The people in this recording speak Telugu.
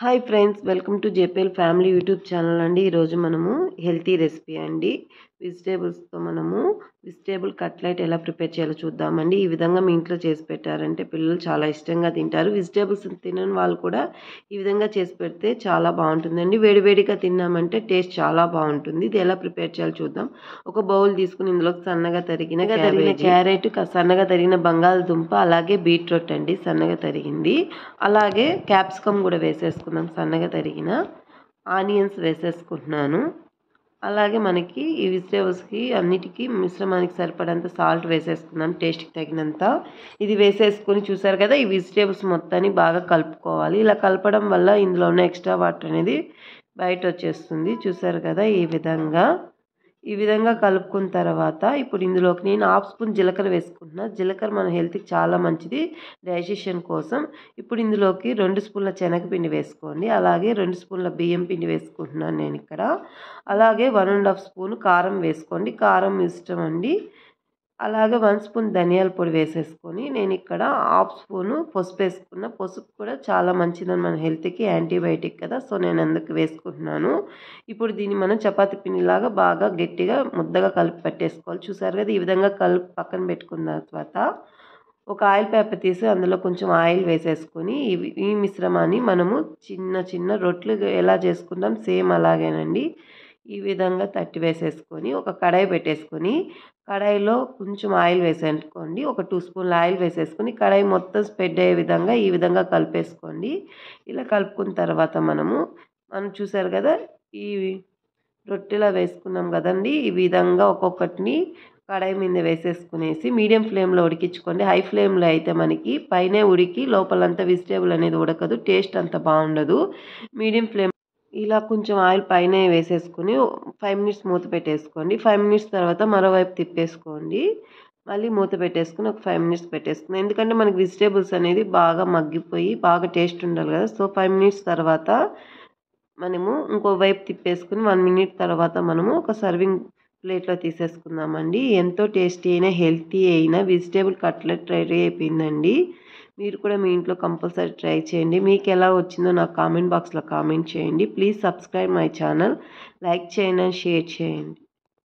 Hi friends, welcome to JPL family YouTube channel అండి. ఈరోజు మనము హెల్తీ రెసిపీ అండి. వెజిటేబుల్స్తో మనము వెజిటేబుల్ కట్లెట్ ఎలా ప్రిపేర్ చేయాలో చూద్దామండి. ఈ విధంగా మీ ఇంట్లో చేసి పెట్టారంటే పిల్లలు చాలా ఇష్టంగా తింటారు. వెజిటేబుల్స్ తినని వాళ్ళు కూడా ఈ విధంగా చేసి పెడితే చాలా బాగుంటుందండి. వేడివేడిగా తిన్నామంటే టేస్ట్ చాలా బాగుంటుంది. ఇది ఎలా ప్రిపేర్ చేయాలో చూద్దాం. ఒక బౌల్ తీసుకుని ఇందులో సన్నగా తరిగిన క్యారెట్, సన్నగా తరిగిన బంగాళదుంప, అలాగే బీట్రూట్ అండి సన్నగా తరిగింది, అలాగే క్యాప్సికమ్ కూడా వేసేసుకుందాం. సన్నగా తరిగిన ఆనియన్స్ వేసేసుకుంటున్నాను. అలాగే మనకి ఈ వెజిటేబుల్స్కి అన్నిటికీ మిశ్రమానికి సరిపడంత సాల్ట్ వేసేసుకున్నాను, టేస్ట్కి తగినంత. ఇది వేసేసుకొని చూసారు కదా, ఈ వెజిటేబుల్స్ మొత్తాన్ని బాగా కలుపుకోవాలి. ఇలా కలపడం వల్ల ఇందులో ఉన్న ఎక్స్ట్రా వాటర్ అనేది బయట వచ్చేస్తుంది. చూసారు కదా, ఈ విధంగా కలుపుకున్న తర్వాత ఇప్పుడు ఇందులోకి నేను 1/2 స్పూన్ జీలకర్ర వేసుకుంటున్నా. జీలకర్ర మన హెల్త్కి చాలా మంచిది, డైజెషన్ కోసం. ఇప్పుడు ఇందులోకి 2 స్పూన్ల శనగపిండి వేసుకోండి, అలాగే 2 స్పూన్ల బియ్యం పిండి వేసుకుంటున్నాను నేను ఇక్కడ. అలాగే 1½ స్పూన్ కారం వేసుకోండి, కారం ఇష్టం అండి. అలాగే 1 స్పూన్ ధనియాల పొడి వేసేసుకొని నేను ఇక్కడ 1/2 స్పూను పసుపు వేసుకున్న. పసుపు కూడా చాలా మంచిదని మన హెల్త్కి, యాంటీబయాటిక్ కదా, సో నేను అందుకు వేసుకుంటున్నాను. ఇప్పుడు దీన్ని మనం చపాతీ పిండిలాగా బాగా గట్టిగా ముద్దగా కలిపి పెట్టేసుకోవాలి. చూసారు కదా, ఈ విధంగా కలిపి పక్కన పెట్టుకున్న తర్వాత ఒక ఆయిల్ పేపర్ తీసి అందులో కొంచెం ఆయిల్ వేసేసుకొని ఈ మిశ్రమాన్ని మనము చిన్న చిన్న రొట్టెలు ఎలా చేసుకుంటాం సేమ్ అలాగేనండి. ఈ విధంగా తట్టి వేసేసుకొని ఒక కడాయి పెట్టేసుకొని, కడాయిలో కొంచెం ఆయిల్ వేసేసుకోండి. ఒక 2 స్పూన్ల ఆయిల్ వేసేసుకొని కడాయి మొత్తం స్ప్రెడ్ అయ్యే విధంగా ఈ విధంగా కలిపేసుకోండి. ఇలా కలుపుకున్న తర్వాత మనం చూసారు కదా, ఈ రొట్టెలా వేసుకున్నాం కదండి, ఈ విధంగా ఒక్కొక్కటిని కడాయి మీద వేసేసుకునేసి మీడియం ఫ్లేమ్లో ఉడికించుకోండి. హై ఫ్లేమ్లో అయితే మనకి పైనే ఉడికి లోపలంతా వెజిటేబుల్ అనేది ఉడకదు, టేస్ట్ అంత బాగుండదు. మీడియం ఫ్లేమ్ ఇలా కొంచెం ఆయిల్ పైన వేసేసుకొని 5 మినిట్స్ మూత పెట్టేసుకోండి. 5 మినిట్స్ తర్వాత మరోవైపు తిప్పేసుకోండి. మళ్ళీ మూత పెట్టేసుకుని ఒక 5 మినిట్స్ పెట్టేసుకుని, ఎందుకంటే మనకి వెజిటేబుల్స్ అనేది బాగా మగ్గిపోయి బాగా టేస్ట్ ఉండాలి కదా. సో 5 మినిట్స్ తర్వాత మనము ఇంకో వైపు తిప్పేసుకుని 1 మినిట్ తర్వాత మనము ఒక సర్వింగ్ ప్లేట్లో తీసేసుకుందామండి. ఎంతో టేస్టీ అయిన హెల్తీ అయిన వెజిటేబుల్ కట్లెట్ రెడీ అయిపోయిందండి. మీరు కూడా మీ ఇంట్లో కంపల్సరీ ట్రై చేయండి. మీకు ఎలా వచ్చిందో నాకు కామెంట్ బాక్స్లో కామెంట్ చేయండి. Please subscribe my channel, like చేయండి అండ్ షేర్ చేయండి.